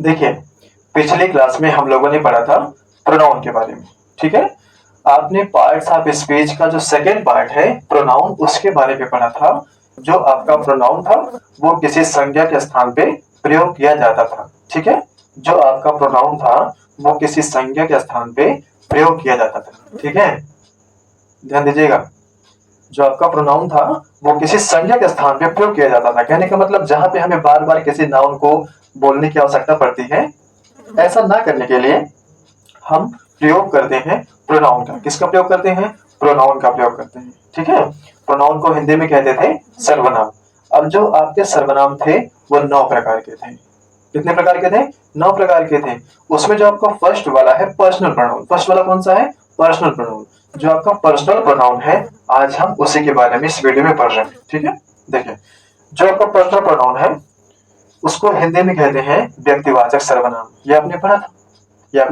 देखिए, पिछली क्लास में हम लोगों ने पढ़ा था प्रोनाउन के बारे में। ठीक है, आपने पार्ट्स ऑफ स्पीच का जो सेकेंड पार्ट है प्रोनाउन, उसके बारे में पढ़ा था। जो आपका प्रोनाउन था वो किसी संज्ञा के स्थान पे प्रयोग किया जाता था। ठीक है, जो आपका प्रोनाउन था वो किसी संज्ञा के स्थान पे प्रयोग किया जाता था। ठीक है, ध्यान दीजिएगा, जो आपका प्रोनाउन था वो किसी संज्ञा के स्थान पे प्रयोग किया जाता था। कहने का मतलब जहां पे हमें बार बार किसी नाउन को बोलने की आवश्यकता पड़ती है, ऐसा ना करने के लिए हम प्रयोग करते हैं प्रोनाउन का। किसका प्रयोग करते हैं? प्रोनाउन का प्रयोग करते हैं। ठीक है, प्रोनाउन को हिंदी में कहते थे सर्वनाम। अब जो आपके सर्वनाम थे वो 9 प्रकार के थे। कितने प्रकार के थे? 9 प्रकार के थे। उसमें जो आपका फर्स्ट वाला है पर्सनल प्रोनाउन, फर्स्ट वाला कौन सा है? Personal pronoun. जो आपका पर्सनल प्रोनाउन है आज हम उसी के बारे में इस वीडियो में पढ़ रहे हैं। ठीक है, देखिए, जो आपका पर्सनल प्रोनाउन है उसको हिंदी में कहते हैं व्यक्तिवाचक सर्वनाम। ये आपने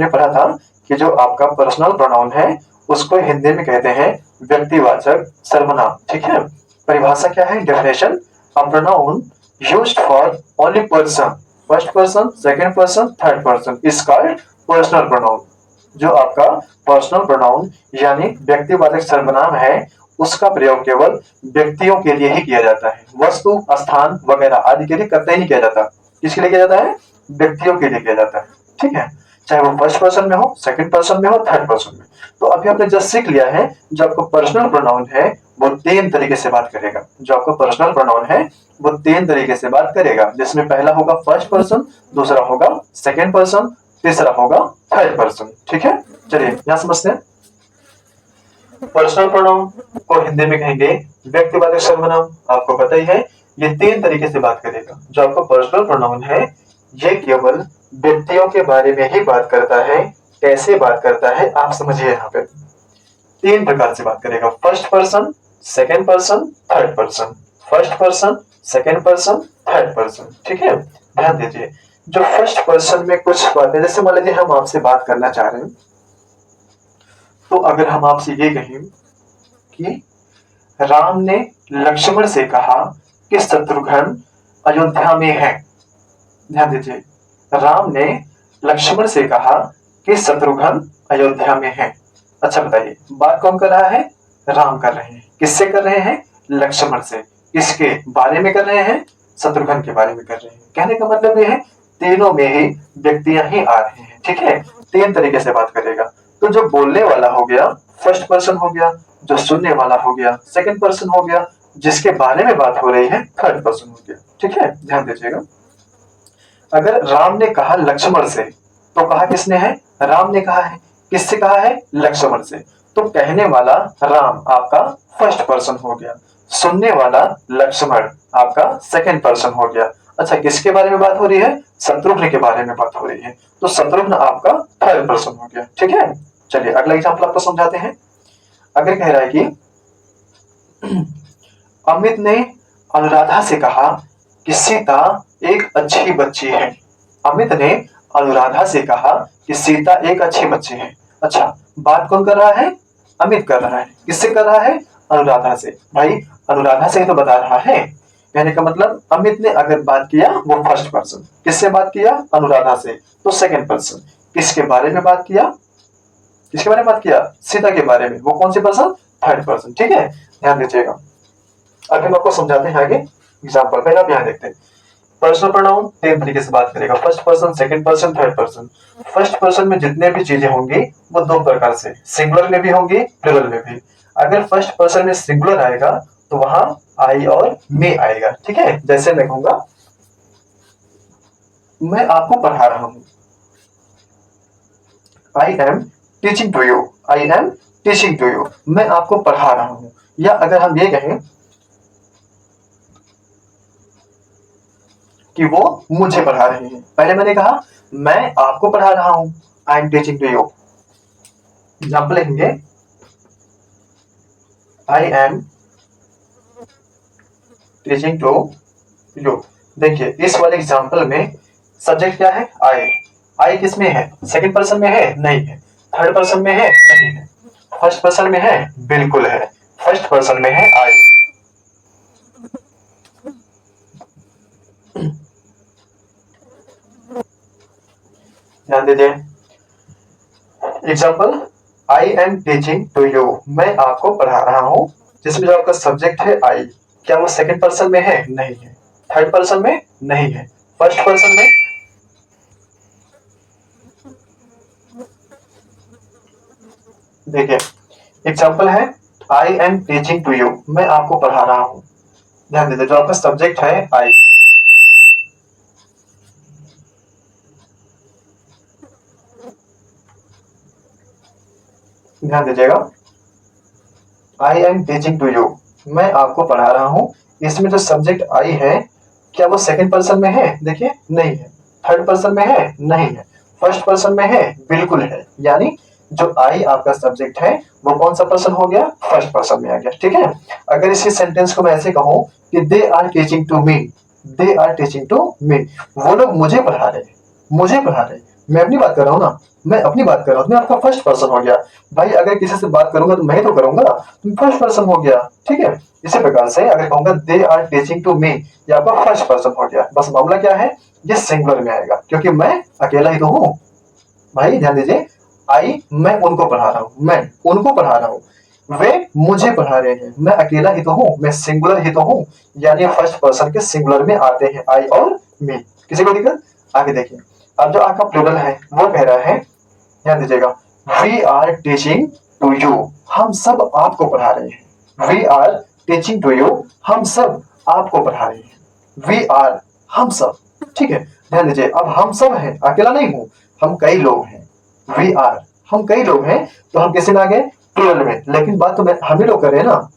पढ़ा था कि जो आपका पर्सनल प्रोनाउन है उसको हिंदी में कहते हैं व्यक्तिवाचक सर्वनाम। ठीक है, परिभाषा क्या है? Definition: a pronoun used for only person, first person, second person, third person is called personal pronoun. जो आपका पर्सनल प्रोनाउन यानी व्यक्तिवाचक सर्वनाम है उसका प्रयोग केवल व्यक्तियों के लिए ही किया जाता है, वस्तु, स्थान वगैरह आदि के लिए कतई नहीं किया जाता। किसके लिए किया जाता है? व्यक्तियों के लिए किया जाता है। ठीक है, चाहे वो फर्स्ट पर्सन में हो, सेकंड पर्सन में हो, थर्ड पर्सन में। तो अभी आपने जस्ट सीख लिया है जो आपका पर्सनल प्रोनाउन है वो 3 तरीके से बात करेगा। जो आपका पर्सनल प्रोनाउन है वो 3 तरीके से बात करेगा, जिसमें पहला होगा फर्स्ट पर्सन, दूसरा होगा सेकंड पर्सन, तीसरा होगा थर्ड पर्सन। ठीक है, चलिए यहां समझते हैं। पर्सनल प्रोनाउन को हिंदी में कहेंगे व्यक्तिवाचक सर्वनाम। आपको पता ही है ये 3 तरीके से बात करेगा। जो आपका पर्सनल प्रोनाउन है ये केवल व्यक्तियों के बारे में ही बात करता है। कैसे बात करता है आप समझिए। यहाँ पे 3 प्रकार से बात करेगा: first person, second person, third person. First person, second person, third person. ठीक है, ध्यान दीजिए। जो फर्स्ट पर्सन में कुछ बातें, जैसे मान लीजिए हम आपसे बात करना चाह रहे हैं, तो अगर हम आपसे ये कहें कि राम ने लक्ष्मण से कहा कि शत्रुघ्न अयोध्या में है। ध्यान दीजिए, राम ने लक्ष्मण से कहा कि शत्रुघ्न अयोध्या में है। अच्छा बताइए, बात कौन कर रहा है? राम कर रहे हैं। किससे कर रहे हैं? लक्ष्मण से। किसके बारे में कर रहे हैं? शत्रुघ्न के बारे में कर रहे हैं। कहने का मतलब ये है तीनों में ही व्यक्तियां ही आ रहे हैं। ठीक है, 3 तरीके से बात करेगा। तो जो बोलने वाला हो गया फर्स्ट पर्सन हो गया, जो सुनने वाला हो गया सेकंड पर्सन हो गया, जिसके बारे में बात हो रही है थर्ड पर्सन हो गया। ठीक है, ध्यान दीजिएगा। अगर राम ने कहा लक्ष्मण से, तो कहा किसने है? राम ने कहा है। किससे कहा है? लक्ष्मण से। तो कहने वाला राम आपका फर्स्ट पर्सन हो गया, सुनने वाला लक्ष्मण आपका सेकंड पर्सन हो गया। अच्छा, किसके बारे में बात हो रही है? शत्रुघ्न के बारे में बात हो रही है, तो शत्रुघ्न आपका थर्ड पर्सन हो गया। ठीक है, चलिए अगला एग्जाम्पल आपको समझाते हैं। अगर कह रहा है कि अमित ने अनुराधा से कहा कि सीता एक अच्छी बच्ची है। अमित ने अनुराधा से कहा कि सीता एक अच्छी बच्ची है। अच्छा, बात कौन कर रहा है? अमित कर रहा है। किससे कर रहा है? अनुराधा से। भाई अनुराधा से ही तो बता रहा है। कहने का मतलब अमित ने अगर बात किया वो फर्स्ट पर्सन, किससे बात किया? अनुराधा से, तो सेकंड पर्सन। किसके बारे में बात किया? किसके बारे में बात किया? सीता के बारे में। वो कौन सी पर्सन? Third person. ठीक है, ध्यान दीजिएगा। अभी हम आपको समझाते हैं आगे एग्जाम्पल। पहले आप यहाँ देखते हैं। पर्सनल प्रोनाउन 3 तरीके से बात करेगा: first person, second person, third person. First person में जितने भी चीजें होंगी वो 2 प्रकार से, सिंगुलर में भी होंगी, प्लूरल में भी। अगर फर्स्ट पर्सन में सिंगुलर आएगा तो वहां आई और मे आएगा। ठीक है, जैसे मैं कहूंगा मैं आपको पढ़ा रहा हूं, I am teaching to you. I am teaching to you, मैं आपको पढ़ा रहा हूं। या अगर हम ये कहें कि वो मुझे पढ़ा रहे हैं, पहले मैंने कहा मैं आपको पढ़ा रहा हूं, I am teaching to you. Example लिखेंगे, I am teaching to you. देखिए इस वाले एग्जाम्पल में सब्जेक्ट क्या है? आई। आई किस में है? सेकंड पर्सन में है? नहीं है। थर्ड पर्सन में है? नहीं है। फर्स्ट पर्सन में है? बिल्कुल है, फर्स्ट पर्सन में है आई। ध्यान दीजिए। Example, I am teaching to you, मैं आपको पढ़ा रहा हूँ, जिसमें जो आपका सब्जेक्ट है आई, क्या वो सेकंड पर्सन में है? नहीं है। थर्ड पर्सन में? नहीं है। फर्स्ट पर्सन में? देखिए, एग्जाम्पल है I am teaching to you, मैं आपको पढ़ा रहा हूँ। ध्यान दीजिए, जो आपका सब्जेक्ट है आई, ध्यान दीजिएगा, I am teaching to you, मैं आपको पढ़ा रहा हूँ, इसमें जो सब्जेक्ट आई है, क्या वो सेकंड पर्सन में है? देखिए, नहीं है। थर्ड पर्सन में है? नहीं है। फर्स्ट पर्सन में है? बिल्कुल है। यानी जो आई आपका सब्जेक्ट है वो कौन सा पर्सन हो गया? फर्स्ट पर्सन में आ गया। ठीक है। अगर इसी सेंटेंस को मैं ऐसे कहूं कि they are teaching to me, they are teaching to me, वो लोग मुझे पढ़ा रहे हैं, मुझे पढ़ा रहे हैं। मैं अपनी बात कर रहा हूँ ना, मैं अपनी बात कर रहा हूँ, मैं आपका फर्स्ट पर्सन हो गया। भाई अगर किसी से बात करूंगा तो मैं ही तो करूंगा, तुम फर्स्ट पर्सन हो गया। ठीक है। इसी प्रकार से अगर कहूंगा they are teaching to me, ये आपका फर्स्ट पर्सन हो गया। बस मामला क्या है, ये सिंगुलर में आएगा क्योंकि मैं अकेला ही तो हूँ। भाई ध्यान दीजिए, आई, मैं उनको पढ़ा रहा हूँ, मैं उनको पढ़ा रहा हूँ, वे मुझे पढ़ा रहे हैं, मैं अकेला ही तो हूँ, मैं सिंगुलर ही तो हूँ। यानी फर्स्ट पर्सन के सिंगुलर में आते हैं आई और मी। किसी को दिक्कत? आगे देखिए, अब जो आपका प्लूरल है वो कह रहा है, ध्यान दीजिएगा, we are teaching to you, हम सब आपको पढ़ा रहे हैं। We are teaching to you, हम सब आपको पढ़ा रहे हैं। वी आर, हम सब। ठीक है। ध्यान दीजिए, अब हम सब हैं, अकेला नहीं हूं, हम कई लोग हैं। वी आर, हम कई लोग हैं, तो हम किसी में आ गए? प्लूरल में। लेकिन बात तो हम ही लोग कर रहे हैं ना,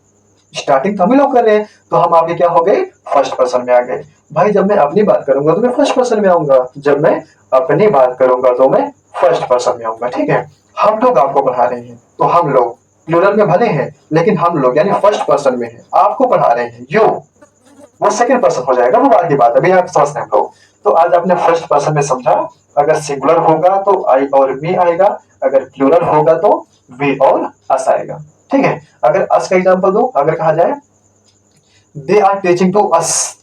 स्टार्टिंग तो हम ही लोग कर रहे हैं, तो हम आगे क्या हो गए? फर्स्ट पर्सन में आ गए। भाई जब मैं अपनी बात करूंगा तो मैं फर्स्ट पर्सन में आऊंगा, जब मैं अपनी बात करूंगा तो मैं फर्स्ट पर्सन में आऊंगा। ठीक है। हम लोग आपको पढ़ा रहे हैं, तो हम लोग प्लूरल में भले हैं, लेकिन हम लोग यानी फर्स्ट पर्सन में है, आपको पढ़ा रहे हैं। यू, वो सेकंड पर्सन हो जाएगा, वो बात की बात है। अभी आप समझते हैं हम लोग। तो आज आपने फर्स्ट पर्सन में समझा, अगर सिंगुलर होगा तो आई और मी आएगा, अगर प्लूरल होगा तो वी और अस आएगा। ठीक है। अगर अस का एग्जांपल दो, अगर कहा जाए they are teaching to us,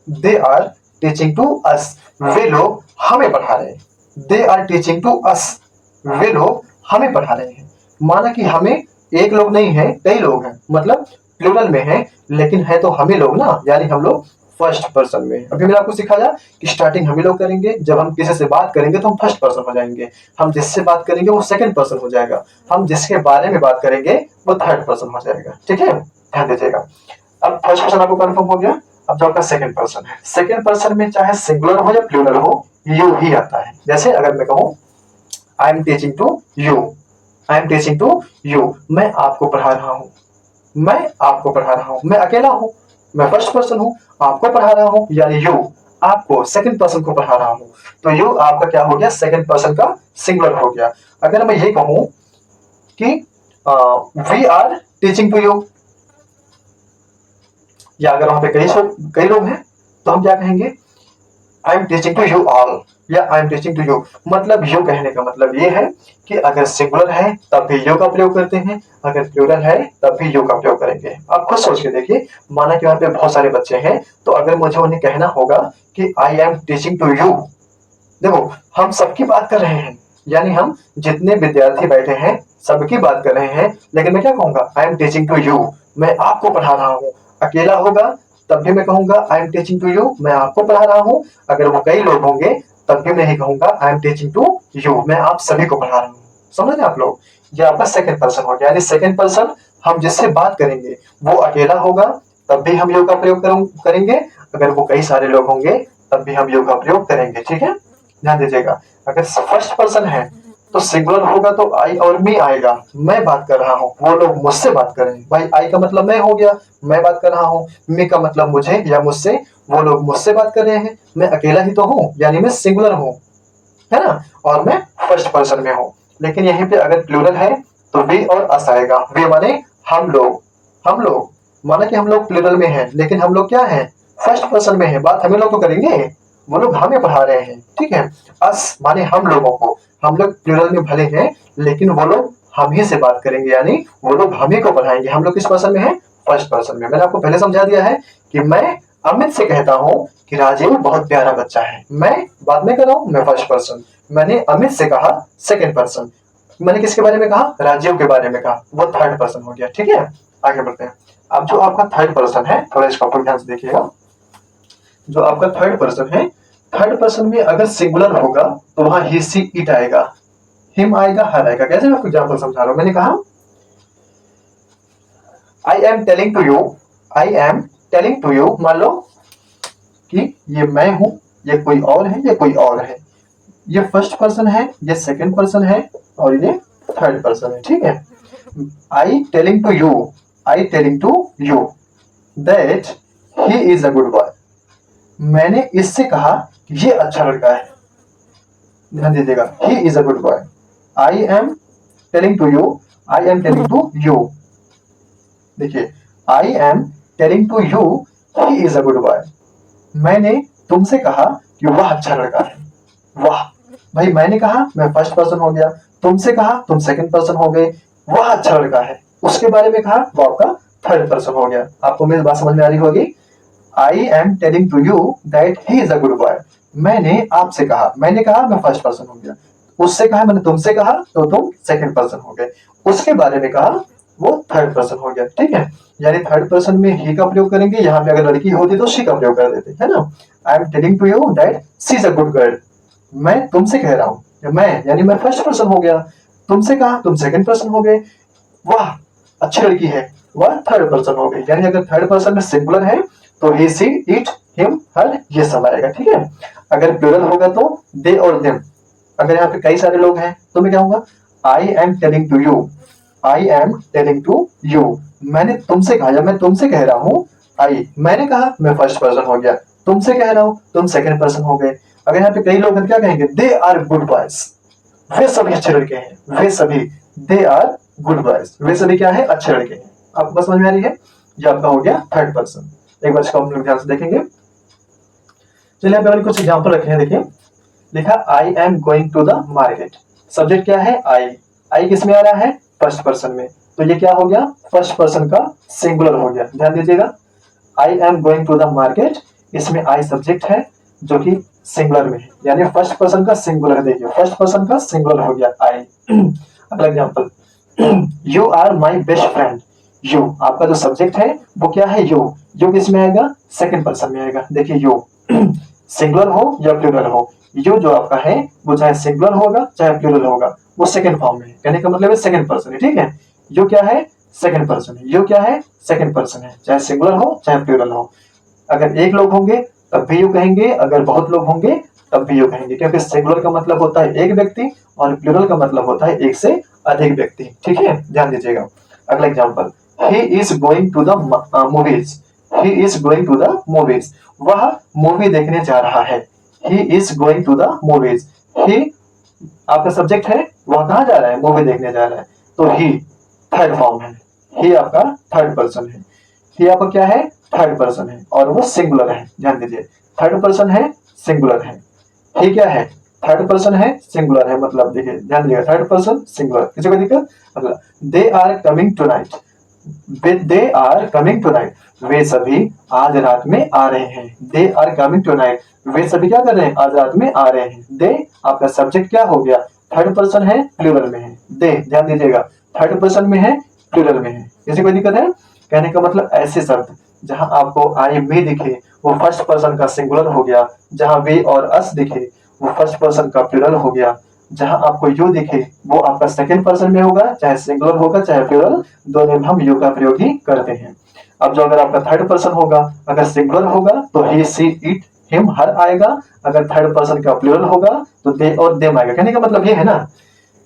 they are teaching to us, वे लोग हमें पढ़ा रहे हैं। They are teaching to us, वे लोग हमें पढ़ा रहे हैं। माना कि हमें एक लोग नहीं है, कई लोग हैं, मतलब प्लूरल में है, लेकिन है तो हमें लोग ना, यानी हम लोग फर्स्ट पर्सन में। अभी मैंने आपको सिखाया कि स्टार्टिंग हम ही लोग करेंगे, जब हम किसी से बात करेंगे तो हम फर्स्ट पर्सन हो जाएंगे, हम जिससे बात करेंगे वो सेकंड पर्सन हो जाएगा, हम जिसके बारे में बात करेंगे वो थर्ड पर्सन हो जाएगा। ठीक है। ध्यान दीजिएगा। अब फर्स्ट पर्सन आपको कंफर्म हो गया। अब जो आपका सेकंड पर्सन है, सेकंड पर्सन में चाहे सिंगुलर हो या प्लूरल हो, यू ही आता है। जैसे अगर मैं कहूं I am teaching to you, I am teaching to you, मैं आपको पढ़ा रहा हूं, मैं आपको पढ़ा रहा हूं, मैं अकेला हूं, मैं फर्स्ट पर्सन हूं, आपको पढ़ा रहा हूं, यानी यू आपको सेकंड पर्सन को पढ़ा रहा हूं, तो यू आपका क्या हो गया? सेकंड पर्सन का सिंगुलर हो गया। अगर मैं ये कहूं कि we are teaching to you, या अगर वहां पे कई लोग हैं तो हम क्या कहेंगे? I am teaching to you all, या I am teaching to you. मतलब यू कहने का मतलब ये है कि अगर सिंगुलर है तब भी यू का प्रयोग करते हैं, अगर प्लूरल है तब भी यू का प्रयोग करेंगे। आप खुद सोच के देखिए, माना कि वहां पे बहुत सारे बच्चे हैं, तो अगर मुझे उन्हें कहना होगा कि I am teaching to you, देखो हम सबकी बात कर रहे हैं, यानी हम जितने विद्यार्थी बैठे हैं सबकी बात कर रहे हैं, लेकिन मैं क्या कहूंगा? I am teaching to you, मैं आपको पढ़ा रहा हूँ। अकेला होगा तब भी मैं कहूंगा I am teaching to you, मैं आपको पढ़ा रहा हूँ। अगर वो कई लोग होंगे तब भी मैं ही कहूंगा I am teaching to you, मैं आप सभी को पढ़ा रहा हूँ। समझ रहे आप लोग? ये आपका सेकंड पर्सन हो गया, यानी सेकंड पर्सन हम जिससे बात करेंगे वो अकेला होगा तब भी हम यू का प्रयोग करेंगे, अगर वो कई सारे लोग होंगे तब भी हम यू का प्रयोग करेंगे। ठीक है। ध्यान दीजिएगा, अगर फर्स्ट पर्सन है तो सिंगुलर होगा तो आई और मी आएगा, मैं बात कर रहा हूँ, वो लोग मुझसे बात कर रहे हैं। भाई आई का मतलब मैं हो गया, मैं बात कर रहा हूँ, मी का मतलब मुझे या मुझसे, वो लोग मुझसे बात कर रहे हैं, मैं अकेला ही तो हूँ, यानी मैं सिंगुलर हूँ, है ना, और मैं फर्स्ट पर्सन में हूँ। लेकिन यहीं पे अगर प्लूरल है तो वी और अस आएगा। वे माने हम लोग, हम लोग, माना कि हम लोग प्लूरल में हैं, लेकिन हम लोग क्या है? फर्स्ट पर्सन में है, बात हमें लोग तो करेंगे, वो लोग हमें पढ़ा रहे हैं। ठीक है। अस माने हम लोगों को, हम लोग प्लूरल में भले हैं, लेकिन वो लोग हम ही से बात करेंगे, यानी वो लोग हम ही को पढ़ाएंगे। हम लोग किस पर्सन में है? फर्स्ट पर्सन में। मैंने आपको पहले समझा दिया है कि मैं अमित से कहता हूँ कि राजीव बहुत प्यारा बच्चा है। मैं बाद में कर रहा हूँ, मैं फर्स्ट पर्सन। मैंने अमित से कहा सेकंड पर्सन। मैंने किसके बारे में कहा? राजीव के बारे में कहा, वो थर्ड पर्सन हो गया। ठीक है, आगे बढ़ते हैं। अब जो आपका थर्ड पर्सन है, थोड़ा इसको आप ध्यान से देखिएगा। जो आपका थर्ड पर्सन है, थर्ड पर्सन में अगर सिंगुलर होगा तो वहां ही सी इट आएगा, हिम आएगा, हर आएगा। कैसे? मैं आपको एग्जाम्पल समझा रहा हूं। मैंने कहा I am telling to you, I am telling to you, मान लो कि ये मैं हूं, ये कोई और है, ये कोई और है। ये फर्स्ट पर्सन है, ये सेकंड पर्सन है, और ये थर्ड पर्सन है। ठीक है, I telling to you, I telling to you that he is a good boy. मैंने इससे कहा कि ये अच्छा लड़का है। ध्यान दीजिएगा, he is a good boy. I am telling to you, I am telling to you. देखिए, I am telling to you he is a good boy. मैंने तुमसे कहा कि वह अच्छा लड़का है। वाह भाई, मैंने कहा, मैं फर्स्ट पर्सन हो गया। तुमसे कहा, तुम सेकंड पर्सन हो गए। वह अच्छा लड़का है, उसके बारे में कहा, वो आपका थर्ड पर्सन हो गया। आपको मेरी बात समझ में आ रही होगी। I am telling to you that he is a good boy. मैंने आपसे कहा, मैंने कहा, मैं फर्स्ट पर्सन हो गया। उससे कहा, मैंने तुमसे कहा, तो तुम सेकंड पर्सन हो गए। उसके बारे में कहा, वो थर्ड पर्सन हो गया। ठीक है, यानी थर्ड पर्सन में ही का प्रयोग करेंगे। यहाँ पे अगर लड़की होती तो शी का प्रयोग कर देते, है ना। I am telling to you that she is a good girl. मैं तुमसे कह रहा हूँ, मैं यानी मैं फर्स्ट पर्सन हो गया। तुमसे कहा, तुम सेकंड पर्सन हो गए। वाह अच्छी लड़की है, वह थर्ड पर्सन हो गई। यानी अगर थर्ड पर्सन में सिंगुलर है तो ही सी इट हिम हर ये सब आएगा। ठीक है, अगर प्लूरल होगा तो दे और देम। अगर यहाँ पे कई सारे लोग हैं तो मैं क्या होगा? I am telling to you, I am telling to you. मैंने तुमसे कहा या मैं तुमसे कह रहा हूँ। आई, मैंने कहा, मैं फर्स्ट पर्सन हो गया। तुमसे कह रहा हूँ, तुम सेकंड पर्सन हो गए। अगर यहाँ पे कई लोग हैं क्या कहेंगे? दे आर गुड बॉयज, वे सभी अच्छे लड़के हैं। वे सभी, दे आर गुड बॉयज, वे सभी क्या है? अच्छे लड़के हैं। आपको बस समझ में आ रही है? ये आपका हो गया थर्ड पर्सन। एक बार इसको हम लोग ध्यान से देखेंगे। चलिए यहाँ पे कुछ एग्जाम्पल रखे हैं। देखिए, लिखा I am going to the market. Subject क्या है? आई। आई किस में आ रहा है? फर्स्ट पर्सन में। तो ये क्या हो गया? फर्स्ट पर्सन का सिंगुलर हो गया। ध्यान दीजिएगा, I am going to the market, इसमें आई सब्जेक्ट है जो कि सिंगुलर में है, यानी फर्स्ट पर्सन का सिंगुलर। देखिए, फर्स्ट पर्सन का सिंगुलर हो गया आई। अगला example, you are my best friend. You आपका जो सब्जेक्ट है वो क्या है? यू। यू किस में आएगा? सेकंड पर्सन में आएगा। देखिए, यू सिंगुलर हो या प्लूरल हो, यू जो आपका है वो चाहे सिंगुलर होगा चाहे प्लूरल होगा, वो सेकंड फॉर्म में है। कहने का मतलब है सेकंड पर्सन है। ठीक है, यू क्या है? सेकंड पर्सन है। यू क्या है? सेकंड पर्सन है, चाहे सिंगुलर हो चाहे प्लूरल हो। अगर एक लोग होंगे तब भी यू कहेंगे, अगर बहुत लोग होंगे तब भी यू कहेंगे, क्योंकि सिंगुलर का मतलब होता है एक व्यक्ति और प्लूरल का मतलब होता है एक से अधिक व्यक्ति। ठीक है, ध्यान दीजिएगा। अगला example, he is going to the movies. He is going to the movies, वह मूवी देखने जा रहा है। He is going to the movies. He आपका सब्जेक्ट है, वह कहाँ जा रहा है? मूवी देखने जा रहा है। तो ही थर्ड फॉर्म है, ही आपका थर्ड पर्सन है। ही आपका क्या है? थर्ड पर्सन है, और वो सिंगुलर है। ध्यान दीजिए, थर्ड पर्सन है, सिंगुलर है। ही क्या है? थर्ड पर्सन है, सिंगुलर है। मतलब देखिए, ध्यान दीजिए, थर्ड पर्सन सिंगुलर, किसी को दिक्कत? अगला, they are coming tonight. They are coming tonight, वे सभी आज रात में आ रहे हैं। They are coming tonight, वे सभी क्या कर रहे हैं? आज रात में आ रहे हैं। दे आपका सब्जेक्ट क्या हो गया? थर्ड पर्सन है, प्लूरल में है। दे, ध्यान दीजिएगा, थर्ड पर्सन में है, प्लूरल में है। किसी को दिक्कत है? कहने का मतलब ऐसे शब्द जहां आपको आई में दिखे वो फर्स्ट पर्सन का सिंगुलर हो गया, जहां वे और अस दिखे वो फर्स्ट पर्सन का प्लूरल हो गया, जहां आपको यू दिखे वो आपका सेकंड पर्सन में होगा, चाहे सिंगुलर होगा चाहे प्लूरल, दोनों में हम यू का प्रयोग ही करते हैं। अब जो अगर आपका थर्ड पर्सन होगा, अगर सिंगुलर होगा तो ही सी इट हिम हर आएगा। अगर थर्ड पर्सन का प्लूरल होगा तो दे और देम आएगा। कहने का मतलब ये है ना,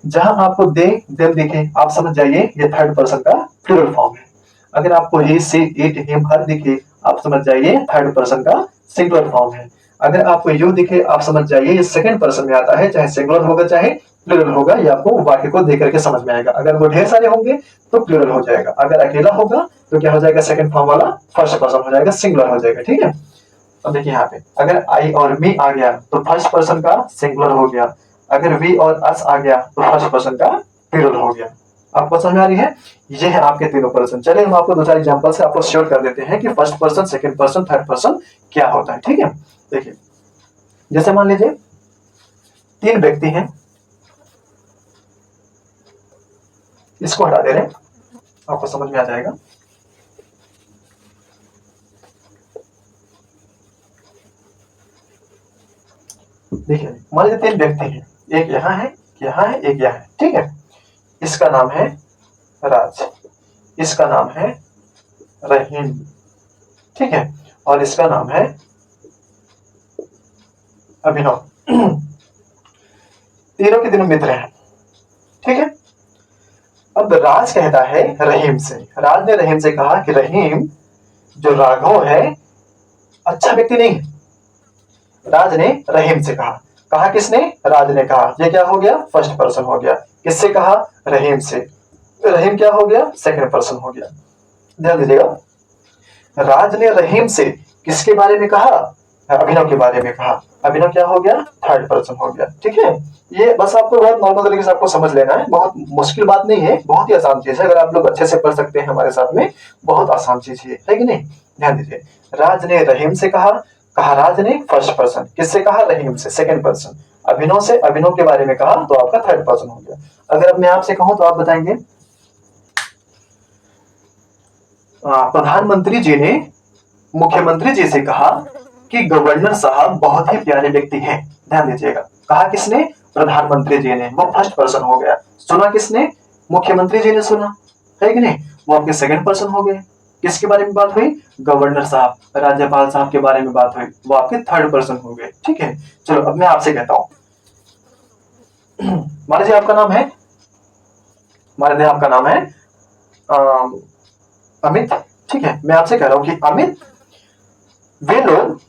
जहां आपको दे देम दिखे आप समझ जाइए ये थर्ड पर्सन का प्लूरल फॉर्म है। अगर आपको ही सी इट हिम हर दिखे आप समझ जाइए थर्ड पर्सन का सिंगुलर फॉर्म है। अगर आपको यू दिखे आप समझ जाइए ये सेकंड पर्सन में आता है, चाहे सिंगुलर होगा चाहे प्लूरल होगा। ये आपको वाक्य को देख करके समझ में आएगा। अगर वो ढेर सारे होंगे तो प्लूरल हो जाएगा, अगर अकेला होगा तो क्या हो जाएगा? सेकंड फॉर्म वाला फर्स्ट पर्सन हो जाएगा, सिंगुलर हो जाएगा। ठीक है, अब देखिए यहाँ पे अगर आई और मी आ गया तो फर्स्ट पर्सन का सिंगुलर हो गया। अगर वी और अस आ गया तो फर्स्ट पर्सन का प्लूरल हो गया। आपको समझ में आ रही है? ये है आपके तीनों पर्सन। चलिए हम आपको दो चार एग्जांपल से आपको श्योर कर देते हैं कि first person, second person, third person क्या होता है। ठीक है, देखिए जैसे मान लीजिए तीन व्यक्ति हैं, इसको हटा दे रहे हैं, आपको समझ में आ जाएगा। देखिए मान लीजिए तीन व्यक्ति हैं, एक यहाँ है, यहाँ है, एक यहाँ है। ठीक है, इसका नाम है राज, इसका नाम है रहीम, ठीक है, और इसका नाम है अभिनव। तीनों के तीनों मित्र हैं। ठीक है, अब राज कहता है रहीम से, राज ने रहीम से कहा कि रहीम, जो राघव है अच्छा व्यक्ति नहीं है। राज ने रहीम से कहा, कहा किसने? राज ने कहा। ये क्या हो गया? फर्स्ट पर्सन हो गया। किससे कहा? रहीम से। रहीम क्या हो गया? सेकंड पर्सन हो गया। ध्यान दीजिएगा, राज ने रहीम से किसके बारे में कहा? अभिनव के बारे में कहा। अभिनव क्या हो गया? थर्ड पर्सन हो गया। ठीक है, ये बस आपको बहुत नॉर्मल तरीके से आपको समझ लेना है, बहुत मुश्किल बात नहीं है, बहुत ही आसान चीज है। अगर आप लोग अच्छे से पढ़ सकते हैं हमारे साथ में, बहुत आसान चीज है कि नहीं? ध्यान दीजिए, राज ने रहीम से कहा, कहा राज ने फर्स्ट पर्सन। किससे कहा? रहीम से, सेकंड पर्सन। अभिनव से अभिनव के बारे में कहा, तो आपका थर्ड पर्सन हो गया। अगर अब मैं आपसे कहूं तो आप बताएंगे प्रधानमंत्री जी ने मुख्यमंत्री जी से कहा कि गवर्नर साहब बहुत ही प्यारे व्यक्ति हैं। ध्यान दीजिएगा, कहा किसने? प्रधानमंत्री जी ने, वो फर्स्ट पर्सन हो गया। सुना किसने? मुख्यमंत्री जी ने सुना, है कि नहीं? वो आपके सेकंड पर्सन हो गए। किसके बारे में बात हुई? गवर्नर साहब, राज्यपाल साहब के बारे में बात हुई, वो आपके थर्ड पर्सन हो गए। ठीक है, चलो अब मैं आपसे कहता हूं, मान लीजिए आपका नाम है, मान लीजिए आपका नाम है अमित। ठीक है, मैं आपसे कह रहा हूं कि अमित, वे लोग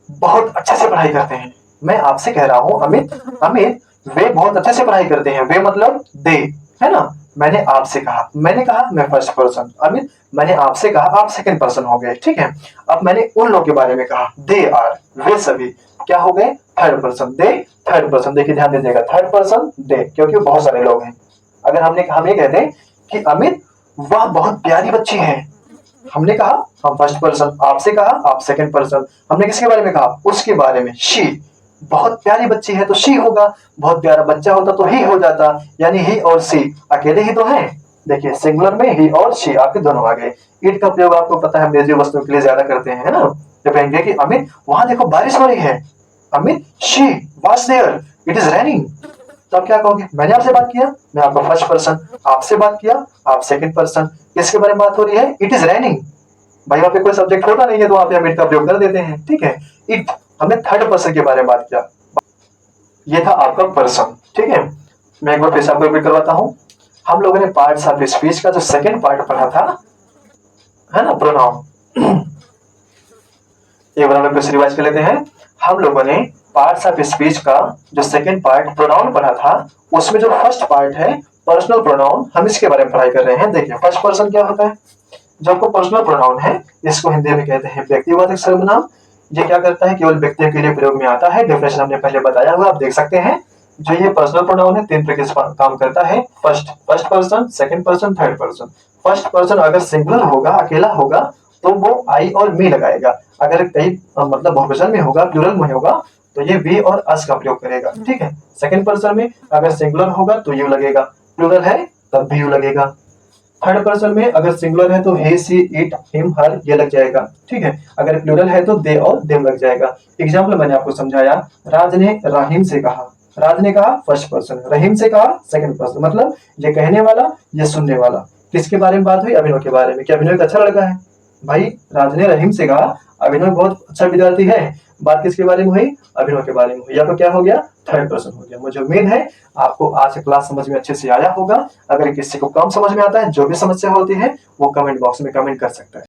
बहुत अच्छे से पढ़ाई करते हैं। मैं आपसे कह रहा हूं अमित, अमित वे बहुत अच्छे से पढ़ाई करते हैं। वे मतलब दे, है ना? मैंने आपसे कहा, मैंने कहा मैं फर्स्ट पर्सन, अमित मैंने आपसे कहा, आप सेकंड पर्सन हो गए। ठीक है, अब मैंने उन लोगों के बारे में कहा, दे आर, वे सभी क्या हो गए? Third person. They third person. देखिए ध्यान दीजिएगा, थर्ड पर्सन दे, क्योंकि बहुत सारे लोग हैं। अगर हम ये कहते कि अमित वह बहुत प्यारी बच्ची है, हमने कहा हम फर्स्ट पर्सन, आपसे कहा आप सेकंड पर्सन, हमने किसके बारे में कहा? उसके बारे में। शी, बहुत प्यारी बच्ची है तो शी होगा, बहुत प्यारा बच्चा होता तो ही हो जाता, यानी ही और सी अकेले ही तो हैं। देखिए सिंगुलर में ही और शी आपके दोनों आ गए। इट का प्रयोग आपको पता है मेजर वस्तुओं के लिए ज्यादा करते हैं, है ना? जब कहेंगे कि अमित वहां देखो बारिश हो रही है, Amit she was there, it is raining, तो आप क्या कहोगे? मैंने आपसे बात किया, मैं आपका फर्स्ट पर्सन, आपसे बात किया, आप सेकंड पर्सन। किसके बारे में बात हो रही है? It is raining. भाई वहां पे कोई सब्जेक्ट होता नहीं है तो वहां पे हम इट का प्रयोग कर देते हैं। ठीक है, इट, हमने थर्ड पर्सन के बारे में बात किया। ये था आपका पर्सन। ठीक है, मैं एक बार फिर से आपको रिपीट करवाता हूं। हम लोगों ने पार्ट्स ऑफ स्पीच का जो सेकंड पार्ट पढ़ा था, है ना, प्रोनाउन। एक बार हम लोग रिवाइज कर लेते हैं। हम लोगों ने पार्ट्स ऑफ स्पीच का जो सेकंड पार्ट प्रोनाउन पढ़ा था, उसमें जो फर्स्ट पार्ट है पर्सनल प्रोनाउन, हम इसके बारे में पढ़ाई कर रहे हैं। देखिए फर्स्ट पर्सन क्या होता है? जो आपको पर्सनल प्रोनाउन है, इसको हिंदी में कहते हैं व्यक्तिवाचक सर्वनाम। ये क्या करता है? केवल व्यक्तियों के लिए प्रयोग में आता है। डेफिनेशन हमने पहले बताया हुआ, आप देख सकते हैं। जो ये पर्सनल प्रोनाउन है, तीन तरीके से काम करता है। First person, second person, third person. First person अगर सिंगुलर होगा, अकेला होगा, तो वो आई और मी लगाएगा। अगर कई मतलब बहुवचन में होगा, प्लूरल में होगा, तो ये वी और अस का प्रयोग करेगा। ठीक है, सेकंड पर्सन में अगर सिंगुलर होगा तो यू लगेगा, प्लूरल है तब भी यू लगेगा। थर्ड पर्सन में अगर सिंगुलर है तो हे, सी, इट, हिम, हर ये लग जाएगा। ठीक है, अगर प्लूरल है तो दे और देम लग जाएगा। एग्जाम्पल मैंने आपको समझाया, राज ने राहिम से कहा, राज ने कहा फर्स्ट पर्सन, रहीम से कहा सेकंड पर्सन, मतलब ये कहने वाला, ये सुनने वाला। किसके बारे में बात हुई? अभिनव के बारे में। क्या अभिनव एक अच्छा लड़का है? भाई राज ने रहीम से कहा अभिनव बहुत अच्छा विद्यार्थी है। बात किसके बारे में हुई? अभिनव के बारे में हुई। आपको क्या हो गया? थर्ड पर्सन हो गया। मुझे उम्मीद है आपको आज का क्लास समझ में अच्छे से आया होगा। अगर किसी को कम समझ में आता है, जो भी समस्या होती है, वो कमेंट बॉक्स में कमेंट कर सकता है।